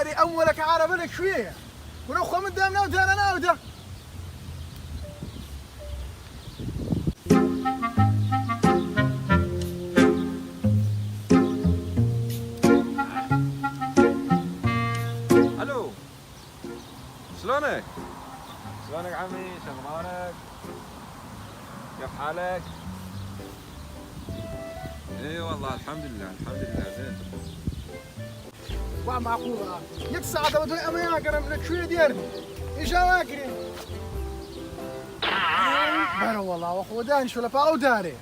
أري أولك عرب لك شوية ونخو من دامنا ودانا ناوده. الو شلونك؟ شلونك عمي؟ شغلانك؟ كيف حالك؟ اي والله الحمد لله زين. معقولة يكسع دبدو أمي أكرم لك شوية ديرني إيش أواكرين بارو والله وأخو دان شو لفا أو داري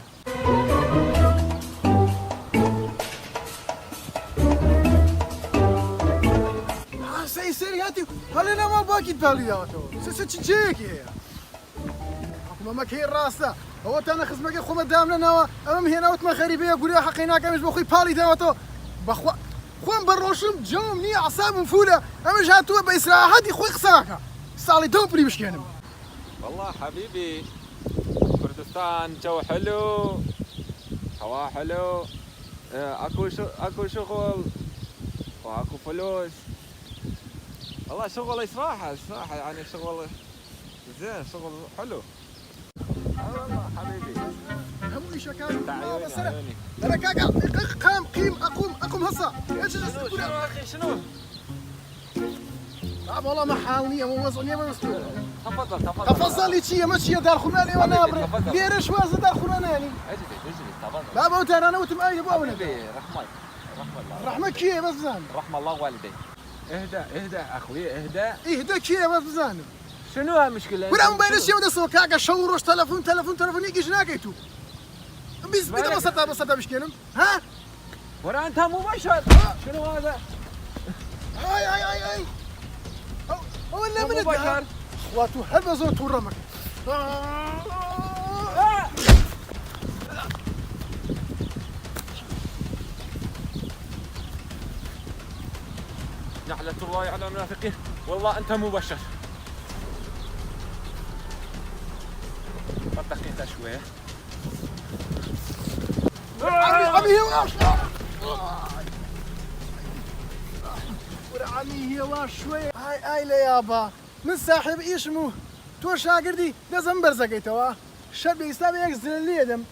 سي سيرياتي هل أنا ما باكي بالياتو سيتشيكي هي أخو ما كي راسه هو تانا خزمك أخو مدامنا نوا أمام هنا وتما خريبية قولي حقينا كمش بخوي بالي داوتو بخوا خوان بروشم جوم ني اعصاب مفوله اما جاتوا باستراحه هادي خوي خساكه صالي دوبلي باش كانم والله حبيبي كردستان جو حلو هوا حلو اكو شغل واكو فلوس والله شغل يسراحه يعني شغل زين شغل حلو والله حبيبي همني شكاوي بس انا كاكا قيم اقوم هسه ايش شنو اخي شنو؟ والله ما حاولني مو وزني ما مسؤول تفضل لي شي ماشي دار خناني وانا ابري دير شواز دار خناني اجلس تفضل لا بوتر انا وتم ابو ابو رحمك رحمك كي بس زان رحم الله والديك اهدى اخوي اهدى كي بس زان شنو المشكله؟ ولا موبايل شي ودا سو كاكا شوروش تلفون يجي جناكيتو بس بدا بسطة مش كلام ها ورا انت مباشر شنو هذا؟ هاي ولا من مباشر اخواتو هبزوا تورمك لعنة الله على المنافقين والله انت مبشر دقيقة شوية عمي هي واش عمي هي واش شوية هاي لا يابا من صاحب اسمه تو شاگردی دزم برزگیتوا شب اسلام یک زنلی دم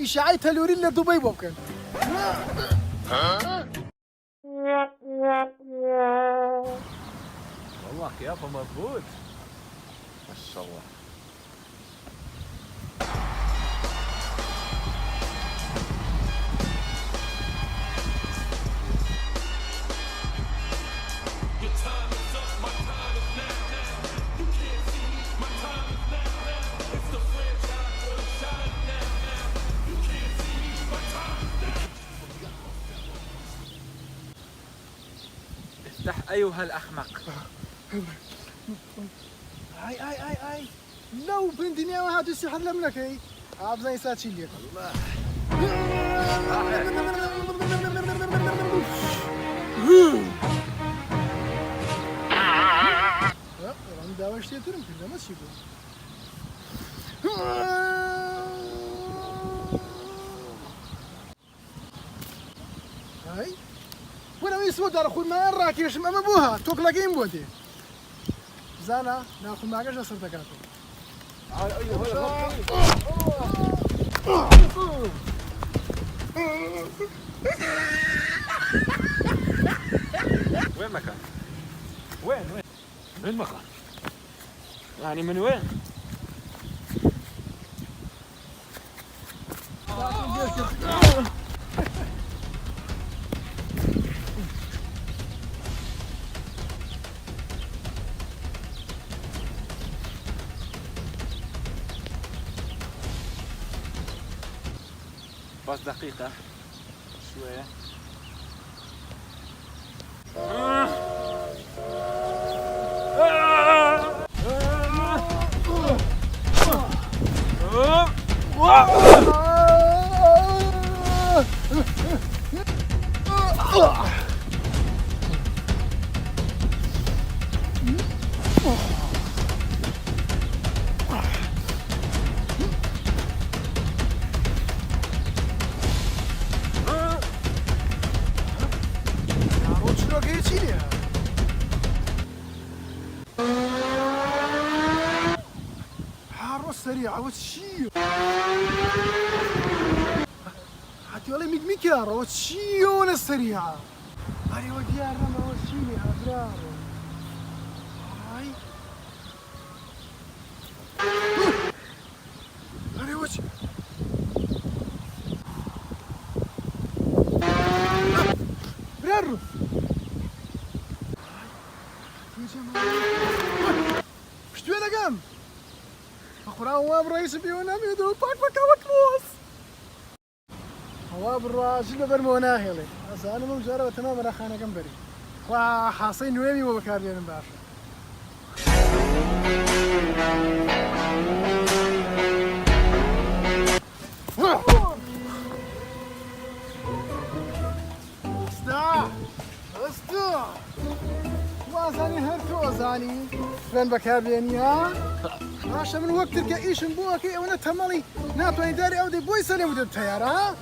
اشاعه تلوری لدبي بوكن والله قيافة مضبوط ما شاء الله افتح أيها الأحمق هاي لو بندنيا وهذا السحر لملك هي عابزين يساتشي ليك الله عندها واش تترم كذا ما تشوفوا هاي وانا يسود دار اخوي ما راكيش ما ابوها توك لاقين بودي زانا ناخذ معك ايش صرت كاتو وين مكان؟ وين مكان؟ يعني من وين؟ بس دقيقة شوية شنو قلت لي السريعة وتشيو حتى والله ميكارا وتشيون السريعة هاي وديارنا ما وتشيني أبرار هاي هاي وش برارو شتو انا قام اخرى هواب رئيس بيونا ميدو باك باك وكلوس هواب الراجل برمونا هيلي انا موجاره تمام انا خانه قنبري وحاصين نويمي وبكاردين باشا استا وازاني هرتو ازاني فين بكاردين يا عشان من وقت تلقى ايش بوكي وانا تملي ناطوني داري اودي بوي سلم ودد تيار ها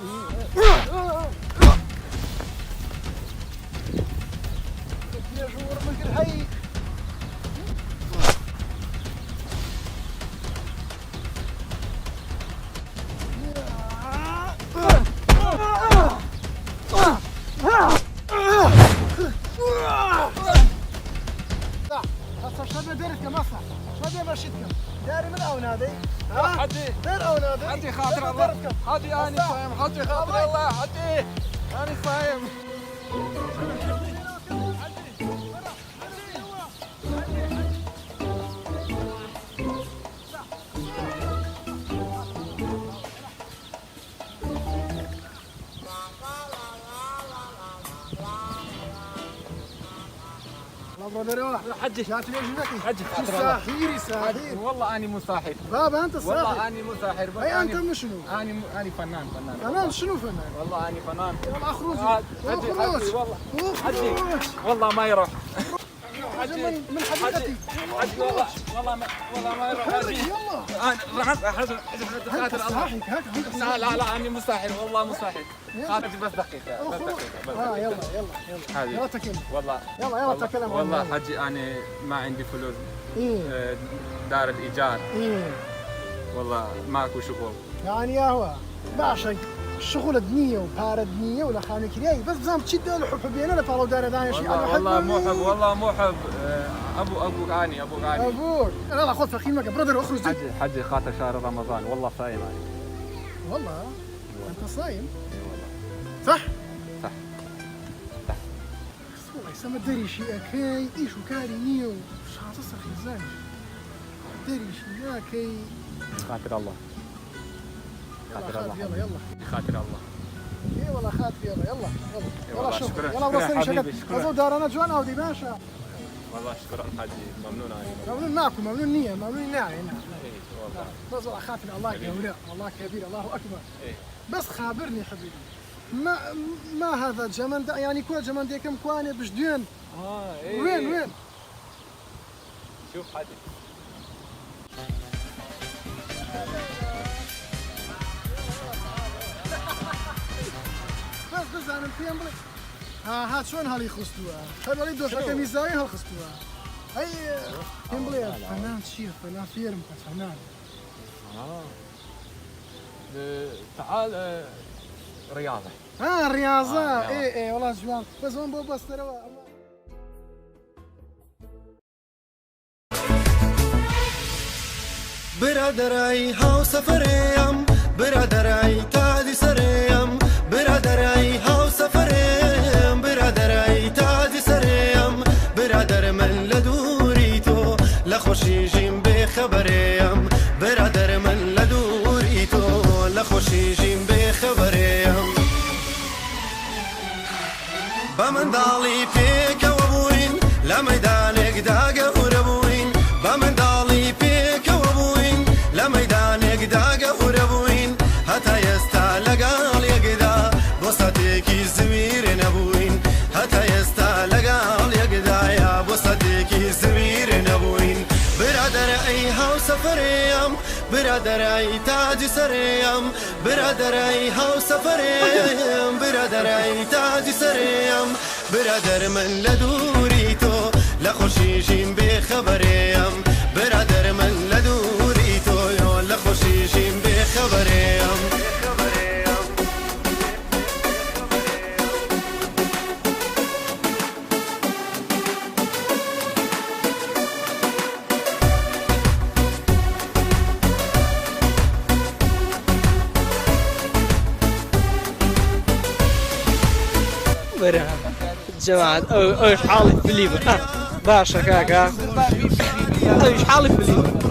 يا جور من هي داري من اونادي حدي دار اونادي حدي خاطر الله حدي اني صايم حدي خاطر الله حدي اني صايم حجي جاتني وجهك حجي ساحيري ساحير والله اني مساحر بابا انت الساحر والله اني مساحر اي انت مش شنو؟ اني فنان فنان شنو فنان؟ والله اني فنان يلا اخرج حجي والله حجي والله ما يروح من حديقتي حجي والله ما يروح حجي يلا خاطر الله لا اني مساحر والله مساحر خاطر بس دقيقه يلا يلا تكلم والله يلا تكلم والله حجي انا ما عندي فلوس ايه دار الايجار ايه والله ماكو شغل يعني يا هو باشا الشغل دنيا وبار دنيا ولا خانك رياي بس بزام تشد الحب حبينا لا طالو دار داني شيء والله مو حب والله مو حب ابوك اني ابوك لا خذ فخيمك برادر اخرج حجي خاطر شهر رمضان والله صايم انا والله انت صايم صح والله سما دري شيء اكاي ايش وكاري نيو شاطر خزان دري شيء اكاي خاطر الله يلا خاطر الله اي والله خاطر يلا شوف شكرا يلا وصلني شكل شكرا ازو دار انا جوان اودي باشا والله شكرا حجي ممنون عليك ممنون معكم ممنون نية ممنون ناعي والله بس والله خاطر الله كبير الله كبير الله اكبر إيه. بس خابرني حبيبي ما هذا الجمل ده يعني كل جمل ده كم كواني بجدين إيه. وين شوف حجي بس انا الفيلم بلي هات شلون هالي خصتوها هاي بلي دوش هكا ميزاوي هال خصتوها هاي فيلم بلي فنان شيخ فنان فيلم فنان تعال رياضة الرياضة ايه والله جوان بس هون بس ترى برادرای هاو سفریم برادرای تادی سریم برادرای هاو سفریم برادرای تادی سریم برادر من لدوری تو لخوشی جیم بخبریم برادر من لدوری تو لخوشی جیم بخبریم بمن دالی پیک و بوین لمیدانک داگه وربوین بمن دالی پیک و بوین لمیدانک داگه وربوین حتی استا لگال یگدا بوستکی زمیر نبوین حتی استا لگال یگدا یا بوستکی زمیر نبوین برادر ای هاو سفریم برادر ای تاج سریم برادر ای هاو سفریم برادر ای تاج سریم برادر من لدوری تو لخوشی جیم بخبریم برادر من لدوری تو فرها جماعة أو حالي بليبة باشا كاكا أو حالي بليبة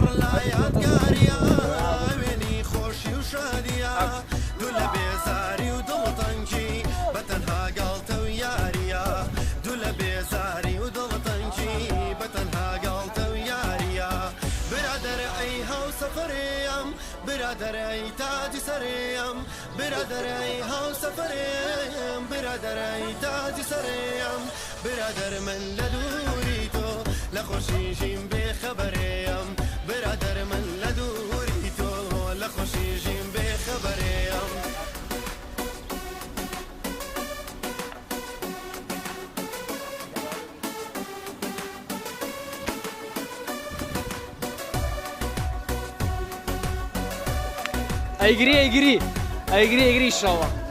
برادري تاج سريم برادري هاو سفريم برادري تاج سريم برادر من لدوريتو لخوشيجين بخبريم برادر من لدوريتو لخوشيجين بخبريم اجري ان شاء الله